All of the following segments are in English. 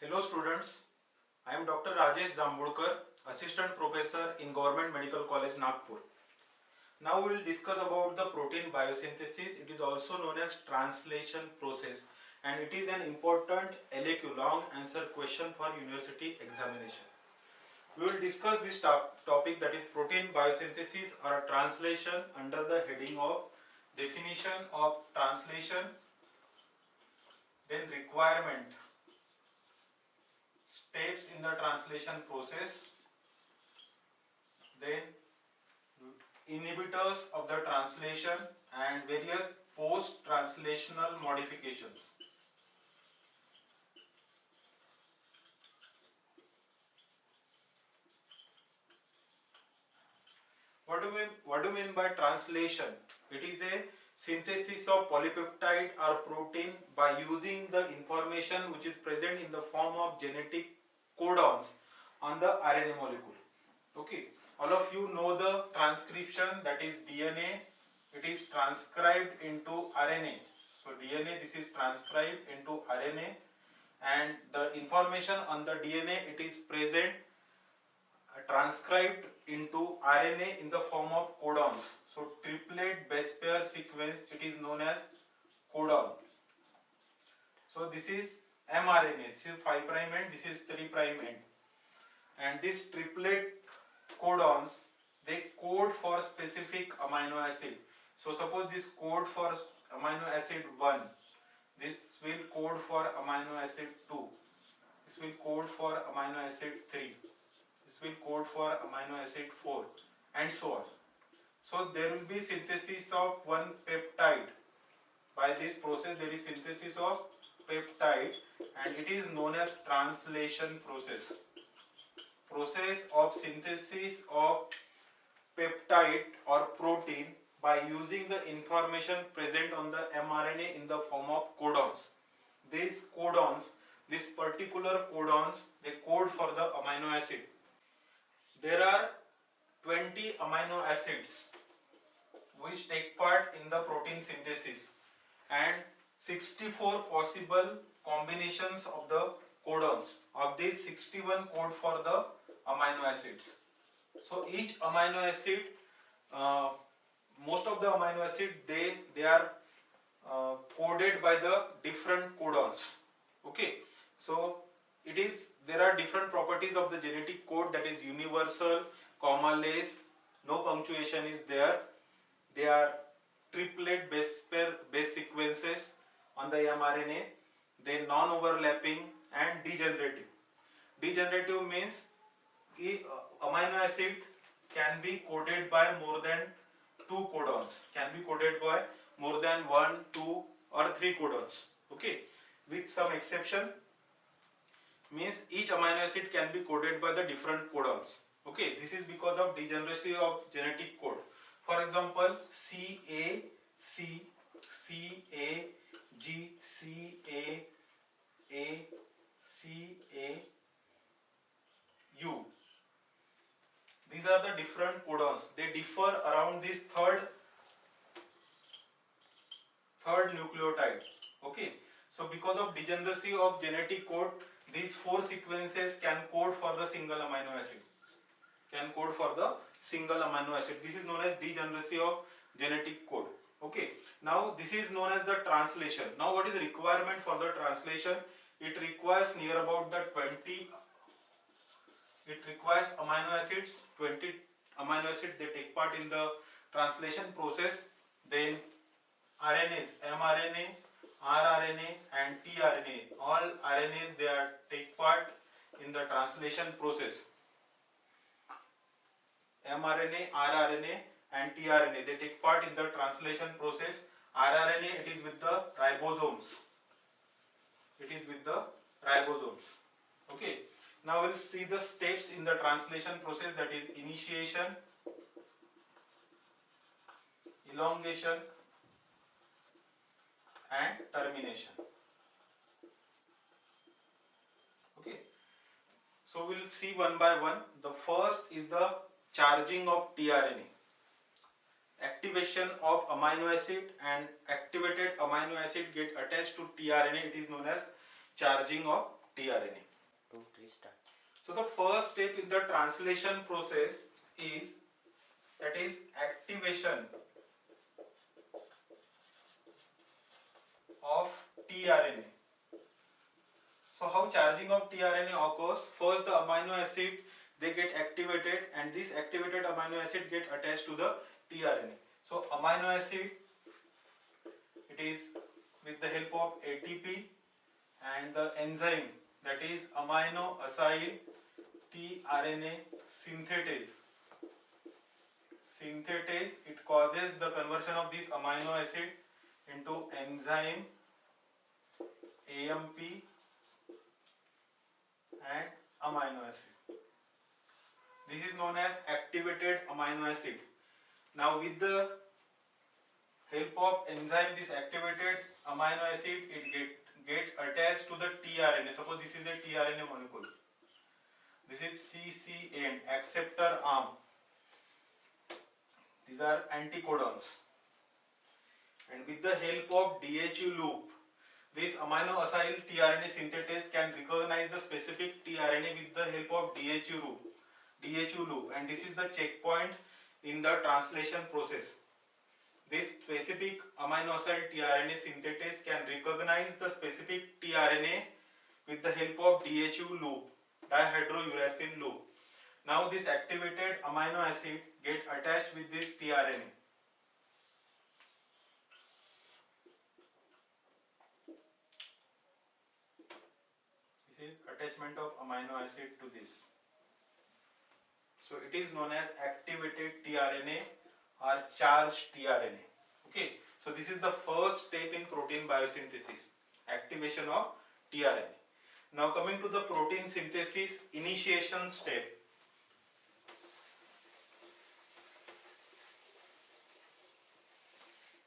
Hello students, I am Dr. Rajesh Jambulkar, Assistant Professor in Government Medical College Nagpur. Now we will discuss about the protein biosynthesis. It is also known as translation process and it is an important LAQ long answer question for university examination. We will discuss this topic, that is protein biosynthesis or translation, under the heading of definition of translation, then requirement, steps in the translation process, then inhibitors of the translation and various post-translational modifications. What do you mean by translation? It is a synthesis of polypeptide or protein by using the information which is present in the form of genetic codons on the RNA molecule. Okay, all of you know the transcription, that is DNA. It is transcribed into RNA. So DNA, this is transcribed into RNA, and the information on the DNA, it is present transcribed into RNA in the form of codons. So triplet base pair sequence, it is known as codon. So this is mRNA, this is 5' end, this is 3' end, and this triplet codons, they code for specific amino acid. So suppose this code for amino acid 1, this will code for amino acid 2, this will code for amino acid 3, this will code for amino acid 4, and so on. So there will be synthesis of one peptide. By this process there is synthesis of peptide and it is known as translation process. Process of synthesis of peptide or protein by using the information present on the mRNA in the form of codons. These codons, these particular codons, they code for the amino acid. There are 20 amino acids which take part in the protein synthesis and 64 possible combinations of the codons. Of these, 61 code for the amino acids. So each amino acid, most of the amino acid, they are coded by the different codons. Okay, so there are different properties of the genetic code, that is universal, comma-less, no punctuation is there. They are triplet base pair base sequences on the mRNA, then non-overlapping and degenerative. Degenerative means amino acid can be coded by more than 2 codons, can be coded by more than 1, 2 or 3 codons. Okay, with some exception, means each amino acid can be coded by the different codons. Okay, this is because of degeneracy of genetic code. For example, CA, C, CA, G, CA, A, CA, U. These are the different codons. They differ around this third nucleotide. Okay, so because of degeneracy of genetic code, these 4 sequences can code for the single amino acid. This is known as degeneracy of genetic code. Okay, now this is known as the translation. Now what is the requirement for the translation? It requires near about the 20, it requires amino acids, 20 amino acids, they take part in the translation process. Then RNAs, mRNA, rRNA and tRNA, all RNAs, they take part in the translation process. mRNA, rRNA and tRNA, they take part in the translation process. rRNA, it is with the ribosomes. Okay, now we'll see the steps in the translation process, that is initiation, elongation and termination. Okay, so we'll see one by one. The first is the charging of tRNA. Activation of amino acid and activated amino acid get attached to tRNA. It is known as charging of tRNA. 2, 3 start. So the first step in the translation process is activation of tRNA. So how charging of tRNA occurs? First the amino acid they get activated and this activated amino acid get attached to the tRNA. So amino acid, it is with the help of ATP and the enzyme, that is amino acyl tRNA synthetase. It causes the conversion of this amino acid into enzyme AMP and amino acid. This is known as activated amino acid. Now with the help of enzyme, this activated amino acid it get attached to the tRNA. Suppose this is a tRNA molecule. This is CCN, acceptor arm. These are anticodons. And with the help of DHU loop, this amino acyl tRNA synthetase can recognize the specific tRNA with the help of DHU loop, and this is the checkpoint in the translation process. This specific amino acyl tRNA synthetase can recognize the specific tRNA with the help of DHU loop, dihydrouracil loop. Now this activated amino acid get attached with this tRNA. This is attachment of amino acid to this. So it is known as activated tRNA or charged tRNA. Okay. So this is the first step in protein biosynthesis, activation of tRNA. Now coming to the protein synthesis initiation step.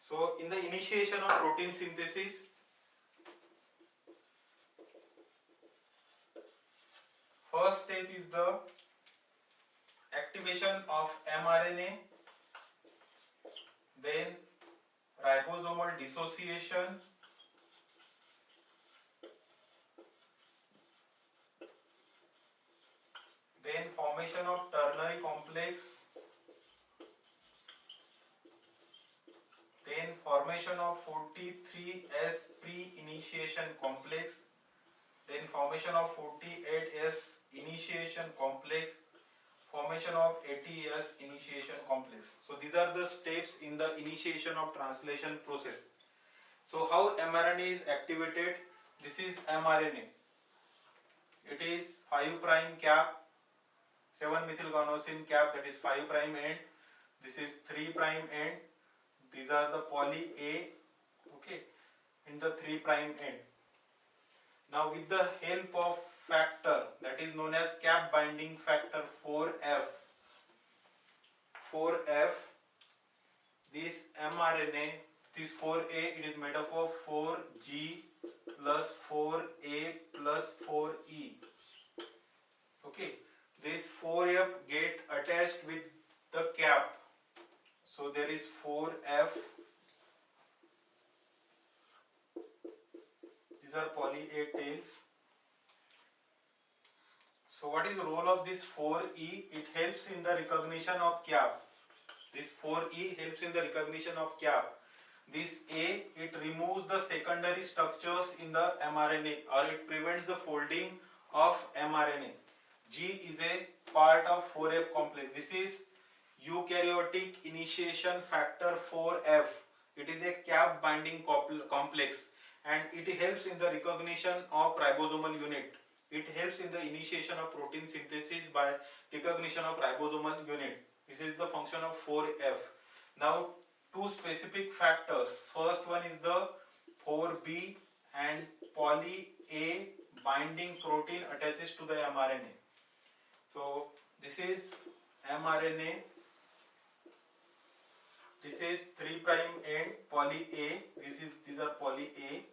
So in the initiation of protein synthesis, first step is the activation of mRNA, then ribosomal dissociation, then formation of ternary complex, then formation of 43S pre-initiation complex, then formation of 48S initiation complex, formation of 80S initiation complex. So these are the steps in the initiation of translation process. So how mRNA is activated? This is mRNA. It is 5 prime cap, 7-methylguanosine cap, that is 5 prime end. This is 3 prime end. These are the poly A, okay, in the 3 prime end. Now with the help of factor that is known as cap binding factor 4F, this mRNA, this 4A, it is made up of 4G plus 4A plus 4E. Okay, this 4F get attached with the cap. So there is 4F. These are poly A tails. So what is the role of this 4E? It helps in the recognition of cap. This 4E helps in the recognition of cap. This A, it removes the secondary structures in the mRNA, or it prevents the folding of mRNA. G is a part of 4F complex. This is eukaryotic initiation factor 4F. It is a cap binding complex and it helps in the recognition of ribosomal unit. It helps in the initiation of protein synthesis by recognition of ribosomal unit. This is the function of 4F. Now two specific factors. First one is the 4B and poly A binding protein attaches to the mRNA. So this is mRNA. This is 3 prime end poly A. These are poly A,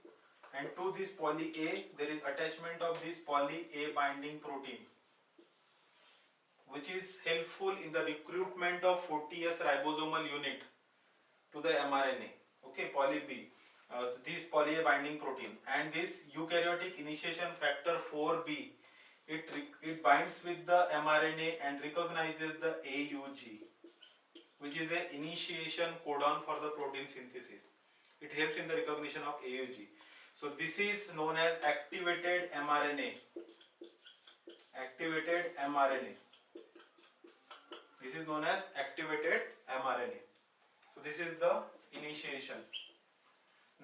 and to this poly A there is attachment of this poly A binding protein, which is helpful in the recruitment of 40S ribosomal unit to the mRNA. Okay, poly B. This poly A binding protein, and this eukaryotic initiation factor 4B binds with the mRNA and recognizes the AUG, which is a initiation codon for the protein synthesis. It helps in the recognition of AUG. So this is known as activated mRNA. Activated mRNA. This is known as activated mRNA. So this is the initiation.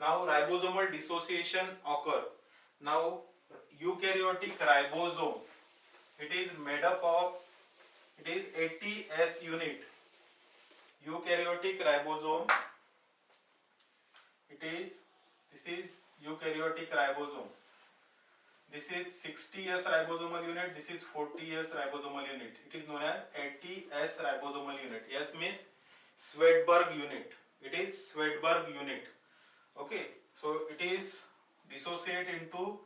Now ribosomal dissociation occur. Now eukaryotic ribosome, it is made up of, it is 80 S unit. Eukaryotic ribosome, this is eukaryotic ribosome. This is 60 S ribosomal unit, this is 40 S ribosomal unit. It is known as 80 S ribosomal unit. S means Svedberg unit. It is Svedberg unit. Okay, so it is dissociate into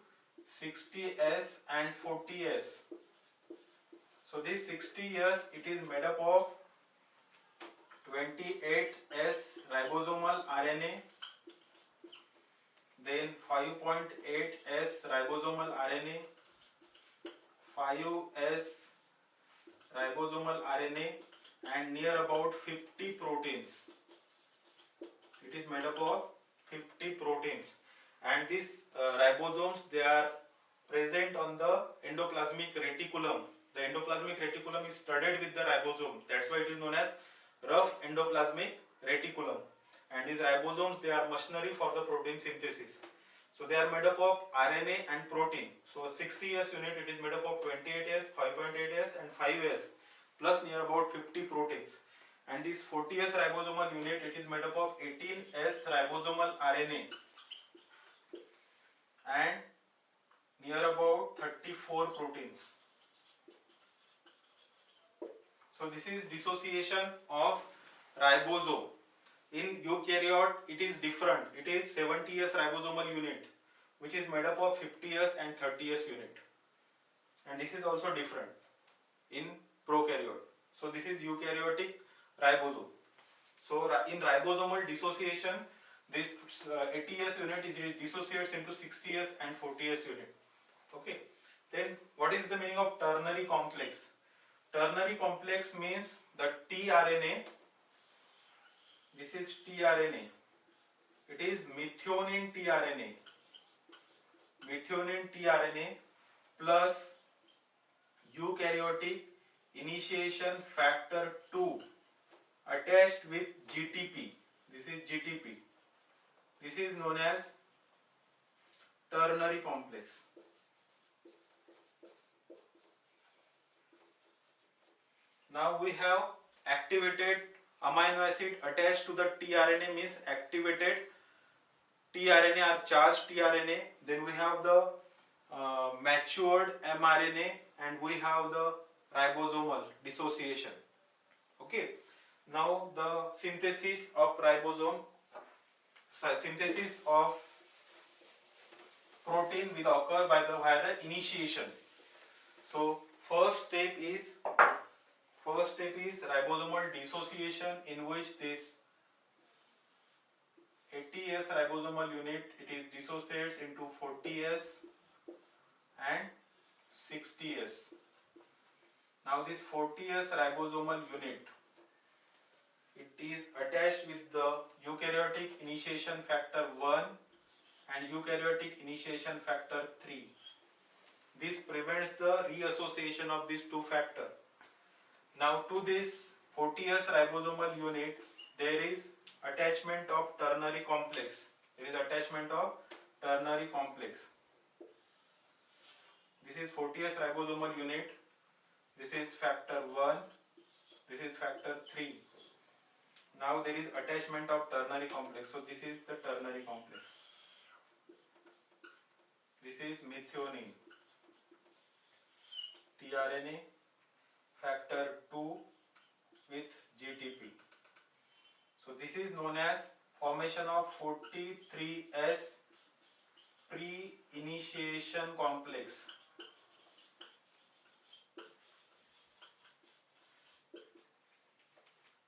60S and 40S. So this 60S, it is made up of 28S ribosomal RNA, then 5.8S ribosomal RNA, 5S ribosomal RNA, and near about 50 proteins. It is made up of 50 proteins, and these ribosomes, they are present on the endoplasmic reticulum. The endoplasmic reticulum is studded with the ribosome. That's why it is known as rough endoplasmic reticulum. And these ribosomes, they are machinery for the protein synthesis. So they are made up of RNA and protein. So 60S unit, it is made up of 28S, 5.8S and 5S plus near about 50 proteins. And this 40S ribosomal unit, it is made up of 18S ribosomal RNA and near about 34 proteins. So this is dissociation of ribosome. In eukaryote, it is different. It is 70S ribosomal unit, which is made up of 50S and 30S unit. And this is also different in prokaryote. So this is eukaryotic ribosome. So in ribosomal dissociation, this 80S unit is dissociates into 60S and 40S unit. Okay. Then what is the meaning of ternary complex? Ternary complex means the tRNA. This is tRNA. It is methionine tRNA. Methionine tRNA plus eukaryotic initiation factor 2 attached with GTP. This is GTP. This is known as ternary complex. Now we have activated amino acid attached to the tRNA, means activated tRNA or charged tRNA. Then we have the matured mRNA, and we have the ribosomal dissociation. Okay. Now the synthesis of ribosome, synthesis of protein will occur via the initiation. So first step is ribosomal dissociation, in which this 80S ribosomal unit, it is dissociates into 40S and 60S. Now this 40S ribosomal unit, it is attached with the eukaryotic initiation factor 1 and eukaryotic initiation factor 3. This prevents the reassociation of these two factors. Now to this 40S ribosomal unit, there is attachment of ternary complex. There is attachment of ternary complex. This is 40S ribosomal unit. This is factor 1. This is factor 3. Now there is attachment of ternary complex. So this is the ternary complex. This is methionine tRNA factor 2 with GTP. So this is known as formation of 43S pre-initiation complex.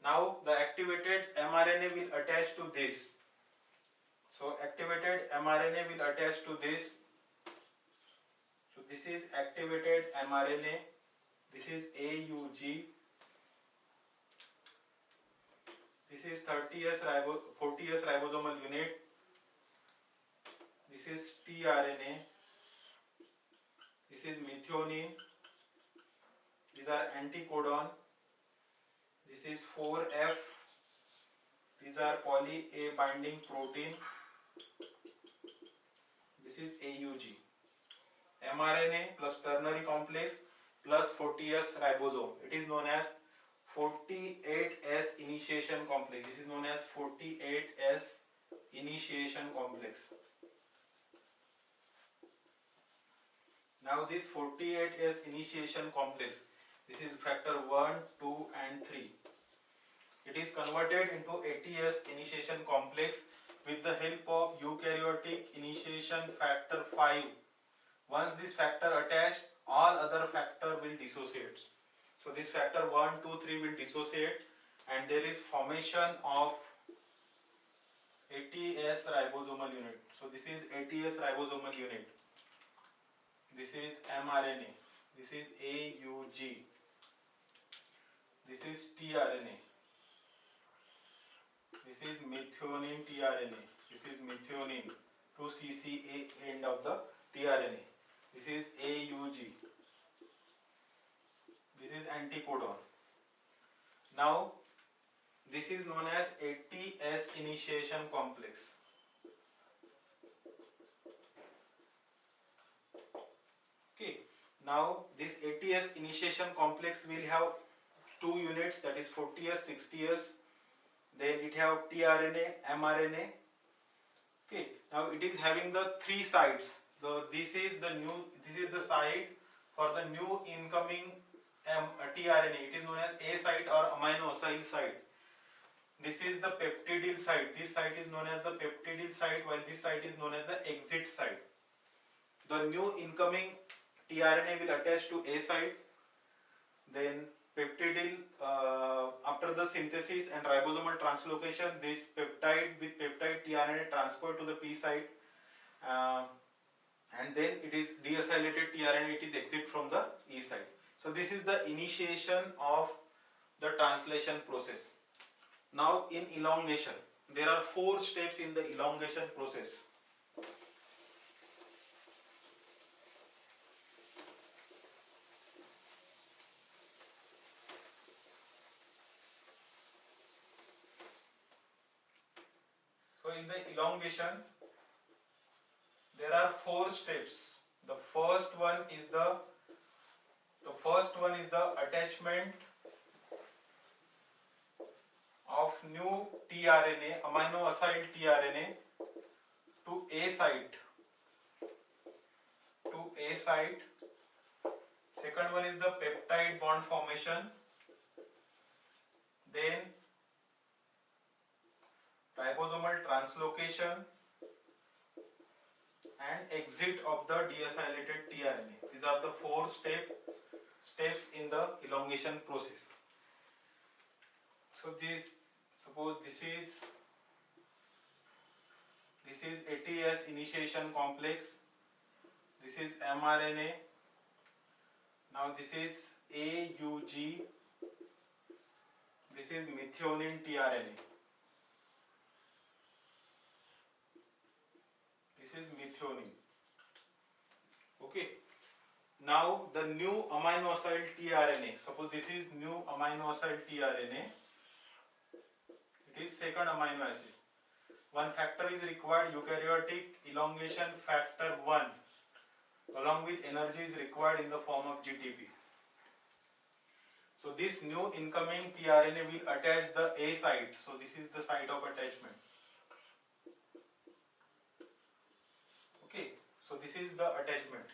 Now the activated mRNA will attach to this. So activated mRNA will attach to this. So this is activated mRNA This is AUG. This is 40S ribosomal unit. This is tRNA. This is methionine. These are anticodon. This is 4F. These are poly A binding protein. This is AUG. mRNA plus ternary complex plus 40S ribosome. It is known as 48S initiation complex. This is known as 48S initiation complex. Now this 48S initiation complex, this is factor 1, 2 and 3. It is converted into 80S initiation complex with the help of eukaryotic initiation factor 5. Once this factor attached, all other factor will dissociate. So this factor 1, 2, 3 will dissociate and there is formation of 80S ribosomal unit. So this is 80S ribosomal unit. This is mRNA. This is AUG. This is tRNA. This is methionine tRNA. This is methionine 2CCA end of the tRNA. This is AUG. This is anticodon. Now this is known as 80S initiation complex. Okay. Now this 80S initiation complex will have two units, that is 40S, 60S. Then it have tRNA, mRNA. Okay. Now it is having the three sites. So this is the site for the new incoming tRNA. It is known as A site or amino acyl site. This is the peptidyl site. This site is known as the peptidyl site, while this site is known as the exit site. The new incoming tRNA will attach to A site. Then peptidyl, after the synthesis and ribosomal translocation, this peptide with peptide tRNA transferred to the P site, and then it is deacylated tRNA. It is exit from the E site. So this is the initiation of the translation process. Now in elongation, there are 4 steps in the elongation process. So in the elongation, there are 4 steps. The first one is the attachment of new tRNA, amino acyl tRNA to A site. Second one is the peptide bond formation. Then ribosomal translocation and exit of the deacylated tRNA. These are the 4 steps in the elongation process. So suppose this is 80S initiation complex. This is mRNA. Now this is AUG. This is methionine tRNA. This is methionine. Okay. Now the new amino acyl tRNA. Suppose this is new amino acyl tRNA. It is second amino acid. One factor is required, eukaryotic elongation factor 1, along with energy is required in the form of GTP. So this new incoming tRNA will attach the A site. So this is the site of attachment. Okay. So this is the attachment.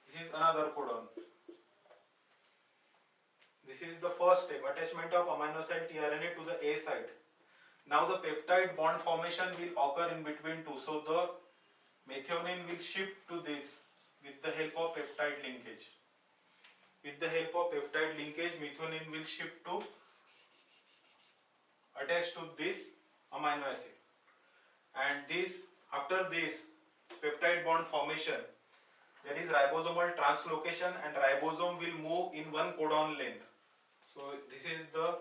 This is another codon. This is the first step, attachment of amino acid tRNA to the A site. Now the peptide bond formation will occur in between two. So the methionine will shift to this with the help of peptide linkage. With the help of peptide linkage, methionine will shift to attach to this amino acid. And after this peptide bond formation, there is ribosomal translocation and ribosome will move in one codon length. So this is the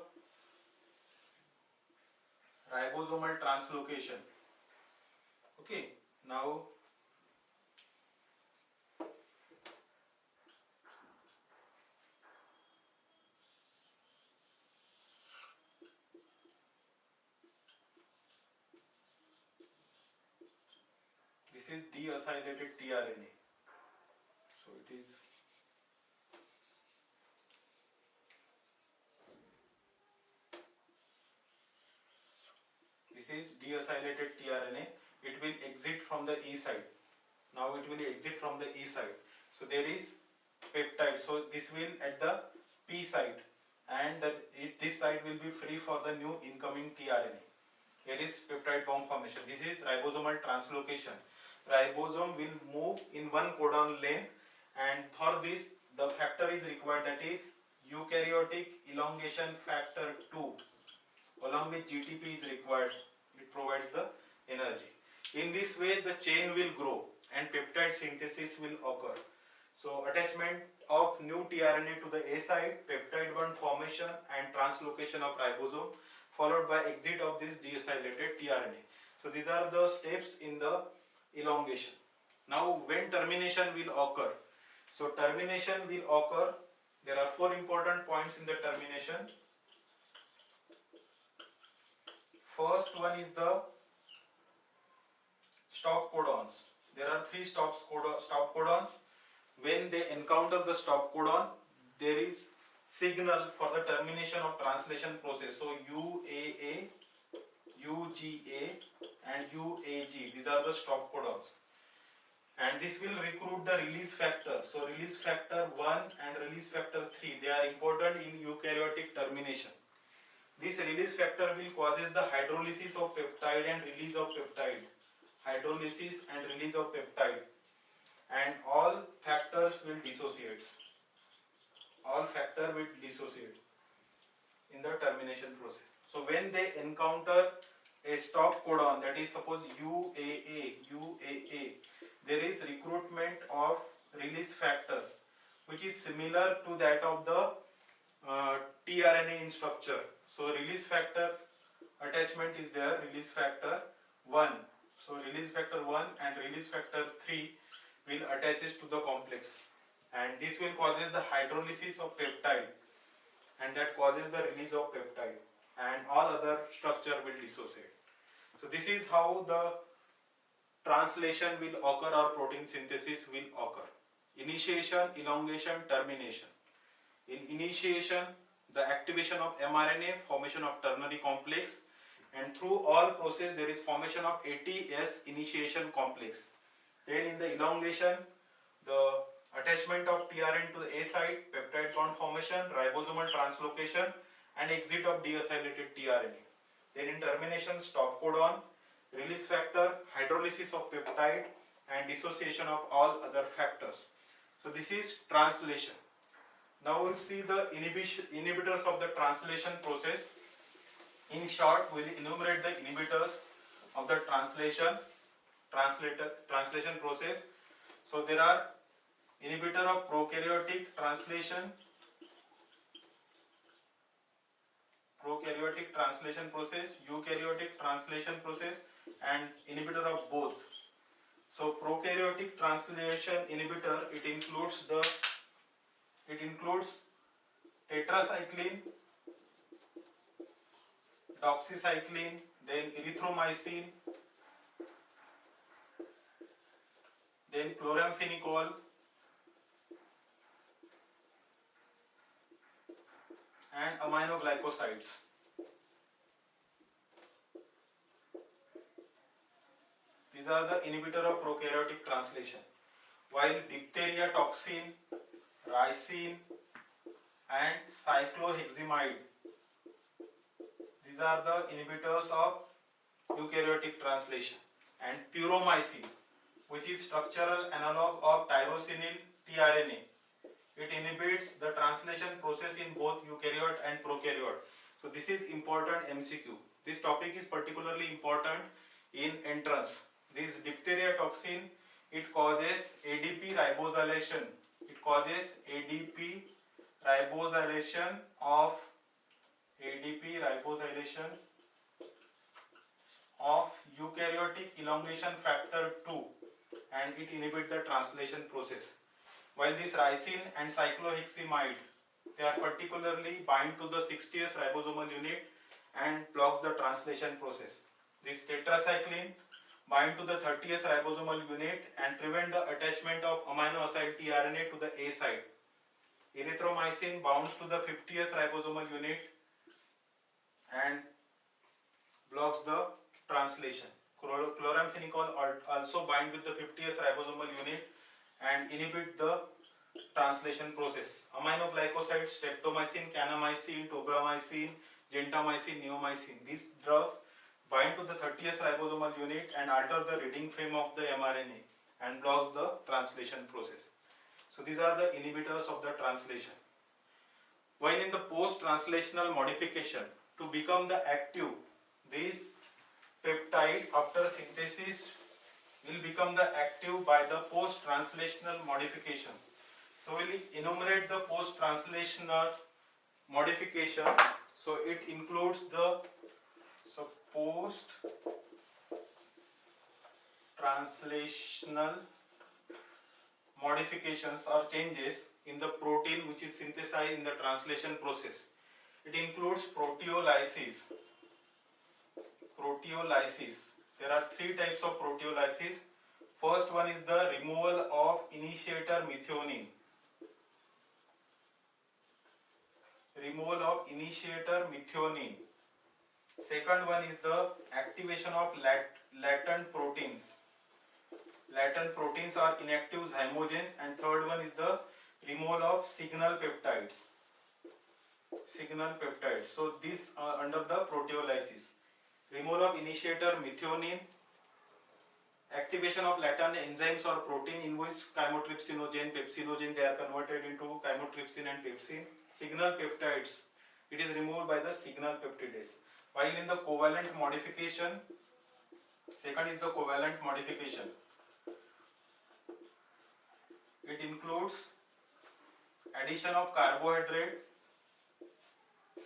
ribosomal translocation. Okay, now this is deacylated tRNA. So it is deacylated tRNA. It will exit from the E side. Now it will exit from the E side. So there is peptide. So this will at the P side, and this side will be free for the new incoming tRNA. Here is peptide bomb formation. This is ribosomal translocation. Ribosome will move in one codon length, and for this the factor is required, that is eukaryotic elongation factor 2 along with GTP is required. It provides the energy. In this way the chain will grow and peptide synthesis will occur. So attachment of new tRNA to the A side, peptide bond formation and translocation of ribosome, followed by exit of this deacylated tRNA. So these are the steps in the elongation. Now when termination will occur? So termination will occur, there are 4 important points in the termination. First one is the stop codons. There are 3 stop codons. When they encounter the stop codon, there is signal for the termination of translation process. So UAA, UGA and UAG, these are the stop codons. And this will recruit the release factor. So release factor 1 and release factor 3, they are important in eukaryotic termination. This release factor will causes the hydrolysis of peptide and release of peptide. Hydrolysis and release of peptide. And all factors will dissociate. All factor will dissociate in the termination process. So when they encounter a stop codon, that is suppose UAA, there is recruitment of release factor which is similar to that of the tRNA in structure. So release factor attachment is there, release factor 1. So release factor 1 and release factor 3 will attaches to the complex, and this will causes the hydrolysis of peptide, and that causes the release of peptide, and all other structure will dissociate. So this is how the translation will occur or protein synthesis will occur. Initiation, elongation, termination. In initiation, the activation of mRNA, formation of ternary complex, and through all process there is formation of ATS initiation complex. Then in the elongation, the attachment of tRNA to the A side, peptide bond formation, ribosomal translocation and exit of deacylated tRNA. Then in termination, stop codon, release factor, hydrolysis of peptide and dissociation of all other factors. So this is translation. Now we'll see the inhibitors of the translation process. In short, we'll enumerate the inhibitors of the translation process. So there are inhibitor of prokaryotic translation process, eukaryotic translation process, and inhibitor of both. So prokaryotic translation inhibitor, it includes tetracycline, doxycycline, then erythromycin, then chloramphenicol, and aminoglycosides. These are the inhibitor of prokaryotic translation. While diphtheria toxin, ricin and cycloheximide, these are the inhibitors of eukaryotic translation. And puromycin, which is structural analog of tyrosinyl tRNA, it inhibits the translation process in both eukaryote and prokaryote. So this is important MCQ. This topic is particularly important in entrance. This diphtheria toxin it causes ADP ribosylation. It causes ADP ribosylation of eukaryotic elongation factor 2, and it inhibits the translation process. While this ricin and cycloheximide, they are particularly bind to the 60th ribosomal unit and blocks the translation process. This tetracycline bind to the 30th ribosomal unit and prevent the attachment of amino acid tRNA to the A site. Erythromycin bounds to the 50th ribosomal unit and blocks the translation. Chloramphenicol also bind with the 50th ribosomal unit and inhibit the translation process. Aminoglycosides, streptomycin, kanamycin, tobramycin, gentamicin, neomycin, these drugs bind to the 30th ribosomal unit and alter the reading frame of the mRNA and blocks the translation process. So these are the inhibitors of the translation. While in the post-translational modification, to become the active, these peptide after synthesis will become the active by the post-translational modifications. So we will enumerate the post-translational modifications. So it includes the post-translational modifications or changes in the protein which is synthesized in the translation process. It includes proteolysis. There are three types of proteolysis. First one is the removal of initiator methionine. Second one is the activation of latent proteins. Latent proteins are inactive zymogens. And third one is the removal of signal peptides. So these are under the proteolysis. Removal of initiator methionine, activation of latent enzymes or protein in which chymotrypsinogen, pepsinogen, they are converted into chymotrypsin and pepsin. Signal peptides, it is removed by the signal peptidase. While in the covalent modification, second is the covalent modification. It includes addition of carbohydrate.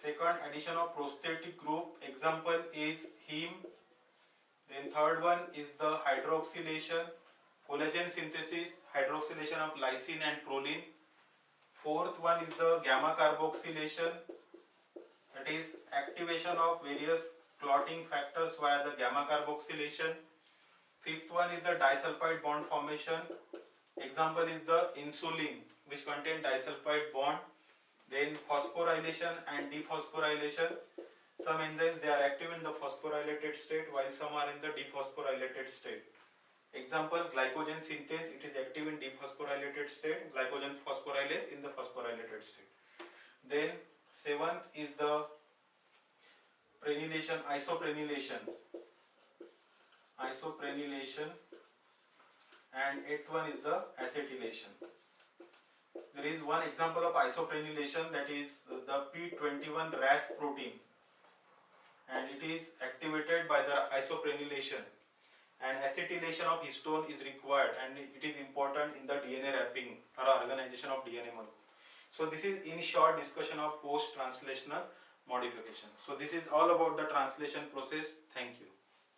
Second, addition of prosthetic group. Example is heme. Then third one is the hydroxylation, collagen synthesis, hydroxylation of lysine and proline. Fourth one is the gamma carboxylation, that is activation of various clotting factors via the gamma carboxylation. Fifth one is the disulfide bond formation. Example is the insulin, which contain disulfide bond. Then phosphorylation and dephosphorylation. Some enzymes, they are active in the phosphorylated state while some are in the dephosphorylated state. Example, glycogen synthase, it is active in dephosphorylated state, glycogen phosphorylase in the phosphorylated state. Then seventh is the prenylation, isoprenylation, and eighth one is the acetylation. There is one example of isoprenylation, that is the P21 RAS protein, and it is activated by the isoprenylation, and acetylation of histone is required, and it is important in the DNA wrapping or organization of DNA molecule. So this is in short discussion of post-translational modification. So this is all about the translation process. Thank you.